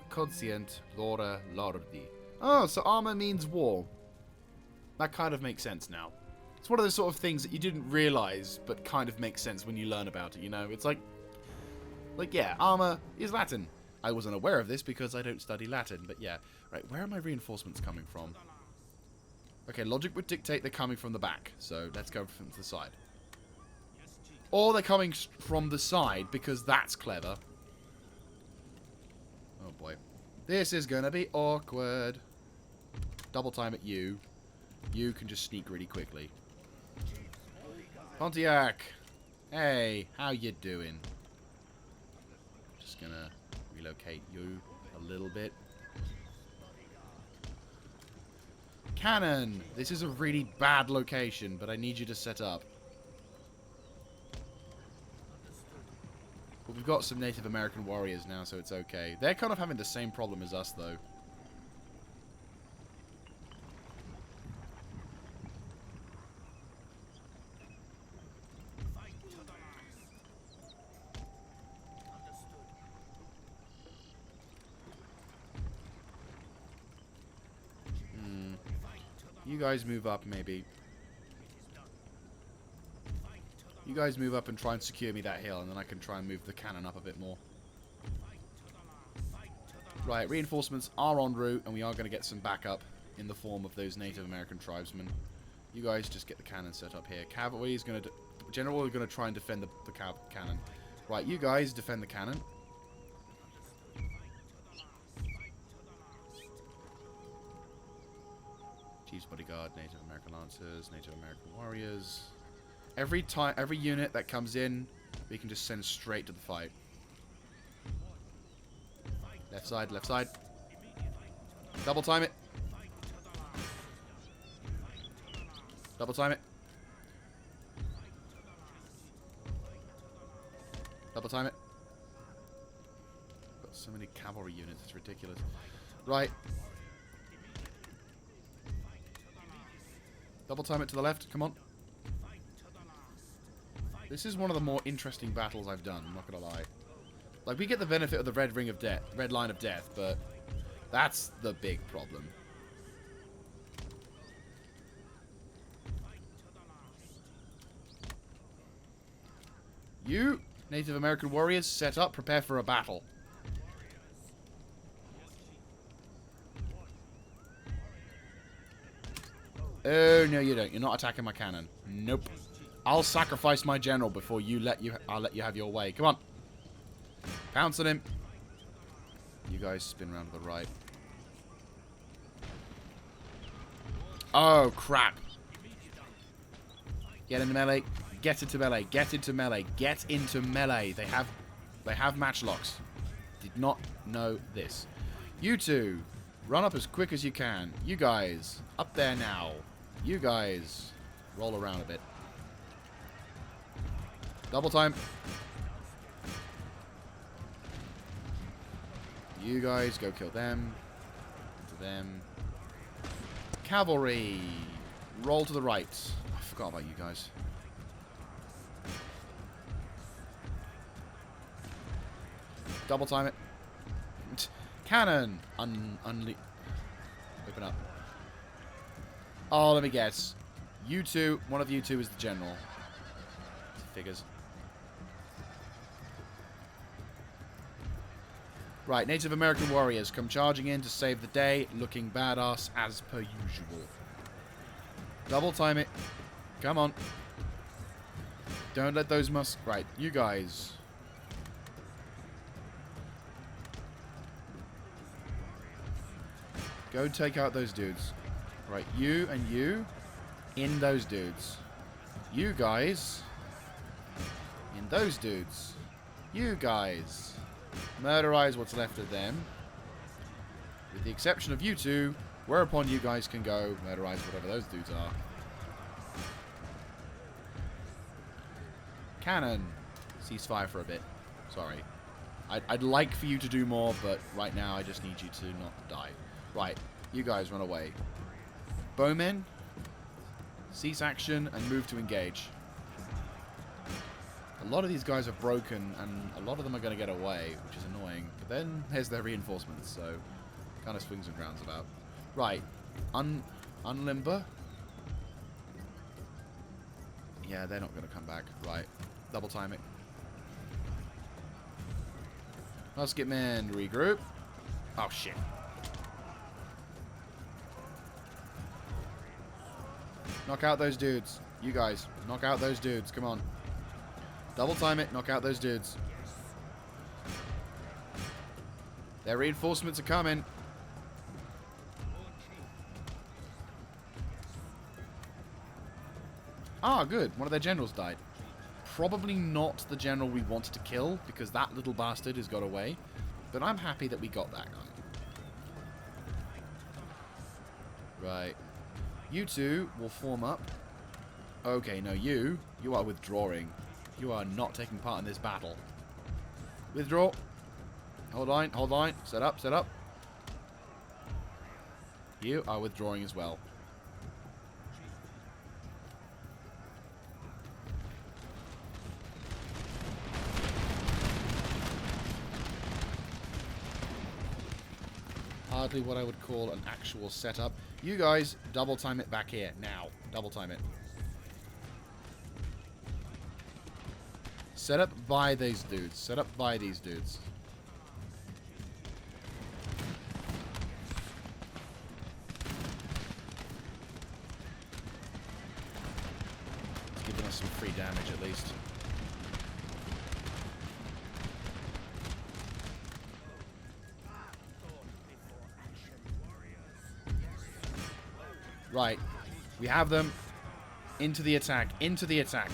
conscient lora lordi. Oh, so armor means war. That kind of makes sense now. It's one of those sort of things that you didn't realize, but kind of makes sense when you learn about it, you know? It's like, yeah, armor is Latin. I wasn't aware of this because I don't study Latin, but yeah. Right, where are my reinforcements coming from? Okay, logic would dictate they're coming from the back, so let's go from the side. Or they're coming from the side, because that's clever. Oh boy. This is gonna be awkward. Double time at you. You can just sneak really quickly. Pontiac! Hey, how you doing? Just gonna relocate you a little bit. Cannon! This is a really bad location, but I need you to set up. But we've got some Native American warriors now, so it's okay. They're kind of having the same problem as us, though. You guys move up, maybe. You guys move up and try and secure me that hill, and then I can try and move the cannon up a bit more. Right, reinforcements are en route, and we are going to get some backup in the form of those Native American tribesmen. You guys just get the cannon set up here. Cavalry is going to... General are going to try and defend the cannon. Right, you guys defend the cannon. Chief's Bodyguard, Native American Lancers, Native American Warriors. Every unit that comes in, we can just send straight to the fight. Left side, left side. Double time it. Double time it. Double time it. Got so many cavalry units, it's ridiculous. Right. Double time it to the left, come on. This is one of the more interesting battles I've done, I'm not gonna lie. Like, we get the benefit of the red line of death, but that's the big problem. You, Native American warriors, set up, prepare for a battle. Oh, no you don't. You're not attacking my cannon. Nope. I'll sacrifice my general before I'll let you have your way. Come on. Pounce on him. You guys spin around to the right. Oh, crap. Get into melee. Get into melee. Get into melee. Get into melee. They have matchlocks. Did not know this. You two, run up as quick as you can. You guys, up there now. You guys, roll around a bit. Double time. You guys, go kill them. Into them. Cavalry. Roll to the right. I forgot about you guys. Double time it. Cannon. Open up. Oh, let me guess. You two, one of you two is the general. Figures. Right, Native American warriors come charging in to save the day, looking badass as per usual. Double time it. Come on. Don't let those Right, you guys. Go take out those dudes. Right, you and you in those dudes. You guys in those dudes. You guys murderize what's left of them. With the exception of you two, whereupon you guys can go murderize whatever those dudes are. Cannon. Ceasefire for a bit. Sorry. I'd like for you to do more, but right now I just need you to not die. Right, you guys run away. Bowmen, cease action and move to engage. A lot of these guys are broken, and a lot of them are going to get away, which is annoying. But then there's their reinforcements, so kind of swings and roundabouts. Right, unlimber. Yeah, they're not going to come back. Right, double time it. Musketmen, regroup. Oh shit. Knock out those dudes. You guys, knock out those dudes. Come on. Double time it. Knock out those dudes. Their reinforcements are coming. Ah, good. One of their generals died. Probably not the general we wanted to kill, because that little bastard has got away. But I'm happy that we got that guy. Right. You two will form up. Okay, no, you are withdrawing. You are not taking part in this battle. Withdraw. Hold on, hold on. Set up, set up. You are withdrawing as well. Hardly what I would call an actual setup. You guys, double time it back here. Now. Double time it. Set up by these dudes. Set up by these dudes. It's giving us some free damage at least. Right. We have them. Into the attack. Into the attack.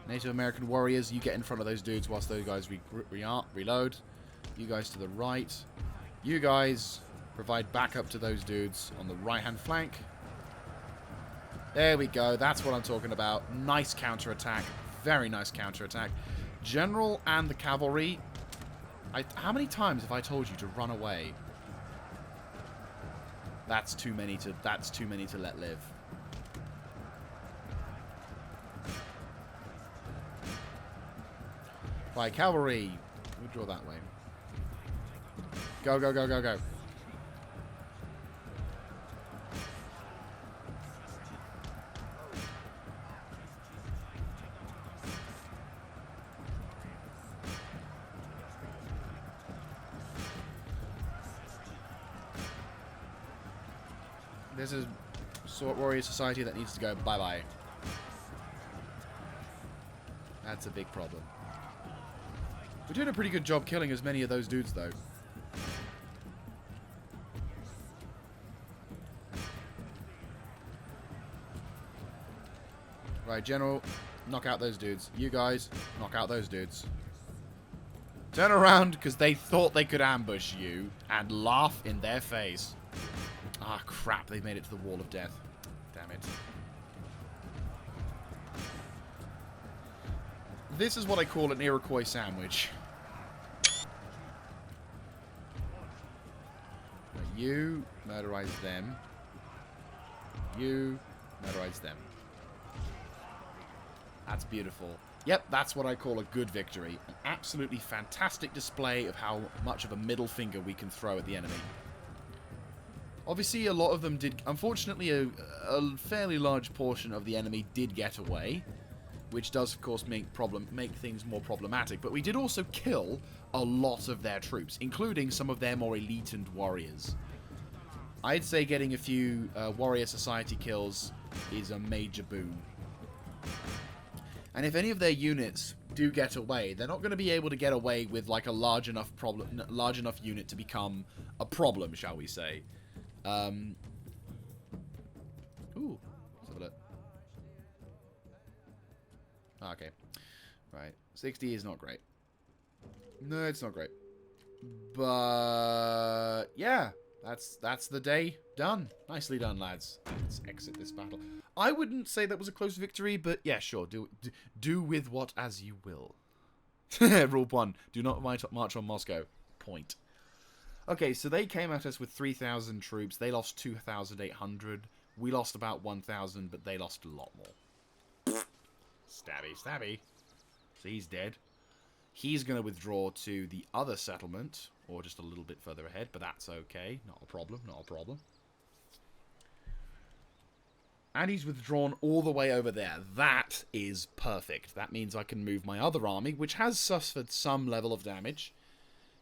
Native American warriors, you get in front of those dudes whilst those guys reload. You guys to the right. You guys provide backup to those dudes on the right-hand flank. There we go. That's what I'm talking about. Nice counterattack. Very nice counterattack. General and the cavalry. How many times have I told you to run away? That's too many to let live. Right, cavalry. Withdraw that way. Go, go, go, go, go. There's a Sword Warrior Society that needs to go bye-bye. That's a big problem. We're doing a pretty good job killing as many of those dudes, though. Right, General, knock out those dudes. You guys, knock out those dudes. Turn around, because they thought they could ambush you, and laugh in their face. Ah, crap. They've made it to the Wall of Death. Damn it. This is what I call an Iroquois sandwich. You murderize them. You murderize them. That's beautiful. Yep, that's what I call a good victory. An absolutely fantastic display of how much of a middle finger we can throw at the enemy. Obviously, a lot of them did... Unfortunately, a fairly large portion of the enemy did get away, which does, of course, make things more problematic. But we did also kill a lot of their troops, including some of their more elite warriors. I'd say getting a few warrior society kills is a major boon. And if any of their units do get away, they're not going to be able to get away with like a large enough unit to become a problem, shall we say? Ooh, let's have a look. Oh, okay, right. 60 is not great. No, it's not great. But yeah, that's the day done. Nicely done, lads. Let's exit this battle. I wouldn't say that was a close victory, but yeah, sure. Do with what as you will. Rule 1. Do not march on Moscow. Point. Okay, so they came at us with 3,000 troops. They lost 2,800. We lost about 1,000, but they lost a lot more. Stabby, stabby. So he's dead. He's going to withdraw to the other settlement, or just a little bit further ahead, but that's okay. Not a problem, not a problem. And he's withdrawn all the way over there. That is perfect. That means I can move my other army, which has suffered some level of damage,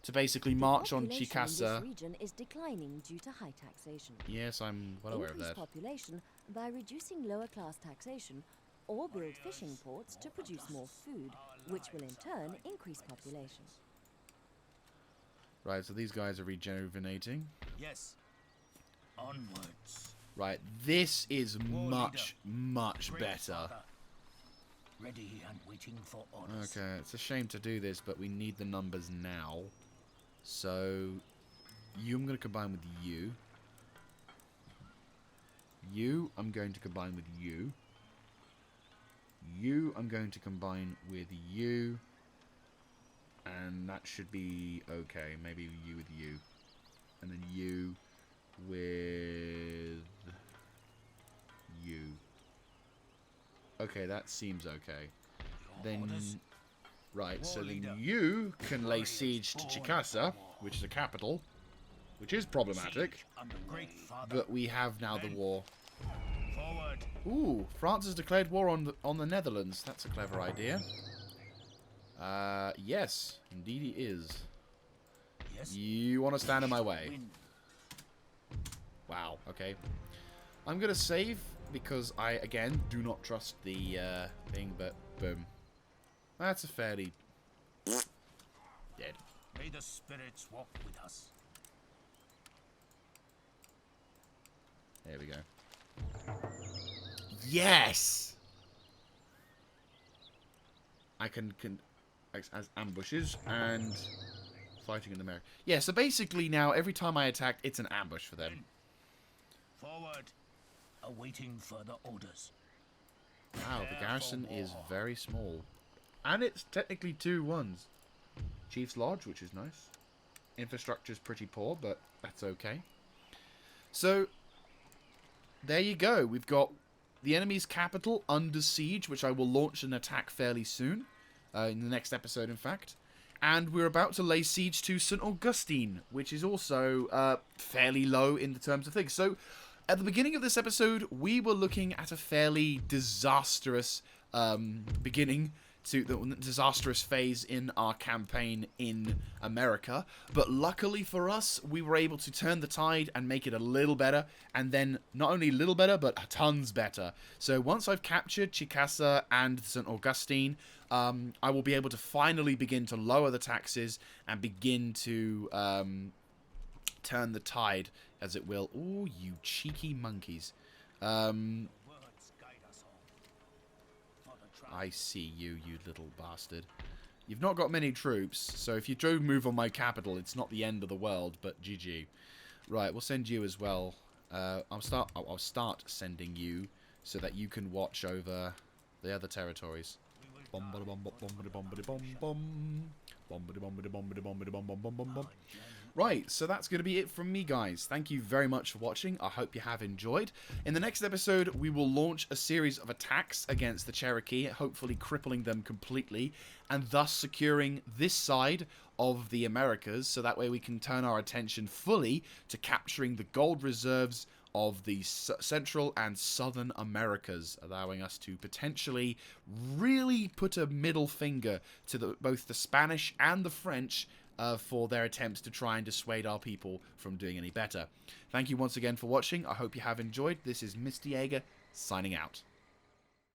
to basically march on Chicasa. This region is declining due to high taxation. Yes, I'm well aware of that. Increase population by reducing lower class taxation, or build fishing ports to produce more food, which will in turn increase population. Right, so these guys are rejuvenating. Yes. Onwards. Right, this is much Great better. father. Ready and waiting for orders. Okay, it's a shame to do this, but we need the numbers now. So, I'm going to combine with you. You, I'm going to combine with you. You, I'm going to combine with you. And that should be okay. Maybe you with you. And then you with you. Okay, that seems okay. Then, right, so then you can lay siege to Chicasa, which is a capital, which is problematic. But we have now the war. Forward. Ooh, France has declared war on the Netherlands. That's a clever idea. Yes, indeed it is. Yes. You want to stand in my way? Wow, okay. I'm going to save because I, again, do not trust the thing, but boom. That's a fairly... dead. May the spirits walk with us. There we go. Yes! I can as ambushes and fighting in the America. Yeah, so basically now every time I attack, it's an ambush for them. Forward. Awaiting further orders. Wow, the garrison is very small. And it's technically 2-1s. Chief's Lodge, which is nice. Infrastructure's pretty poor, but that's okay. So, there you go. We've got the enemy's capital under siege, which I will launch an attack fairly soon. In the next episode, in fact. And we're about to lay siege to St. Augustine, which is also fairly low in the terms of things. So, at the beginning of this episode, we were looking at a fairly disastrous beginning to the disastrous phase in our campaign in America. But luckily for us, we were able to turn the tide and make it a little better. And then not only a little better, but tons better. So once I've captured Chicasa and St. Augustine, I will be able to finally begin to lower the taxes and begin to turn the tide, as it will. Ooh, you cheeky monkeys. I see you, you little bastard. You've not got many troops, so if you do move on my capital, it's not the end of the world, but GG. Right, we'll send you as well. I'll start sending you so that you can watch over the other territories. Right, so that's going to be it from me, guys. Thank you very much for watching. I hope you have enjoyed. In the next episode, we will launch a series of attacks against the Cherokee, hopefully crippling them completely, and thus securing this side of the Americas, so that way we can turn our attention fully to capturing the gold reserves of the Central and Southern Americas, allowing us to potentially really put a middle finger to both the Spanish and the French for their attempts to try and dissuade our people from doing any better. Thank you once again for watching. I hope you have enjoyed. This is Mr. Jaeger, signing out.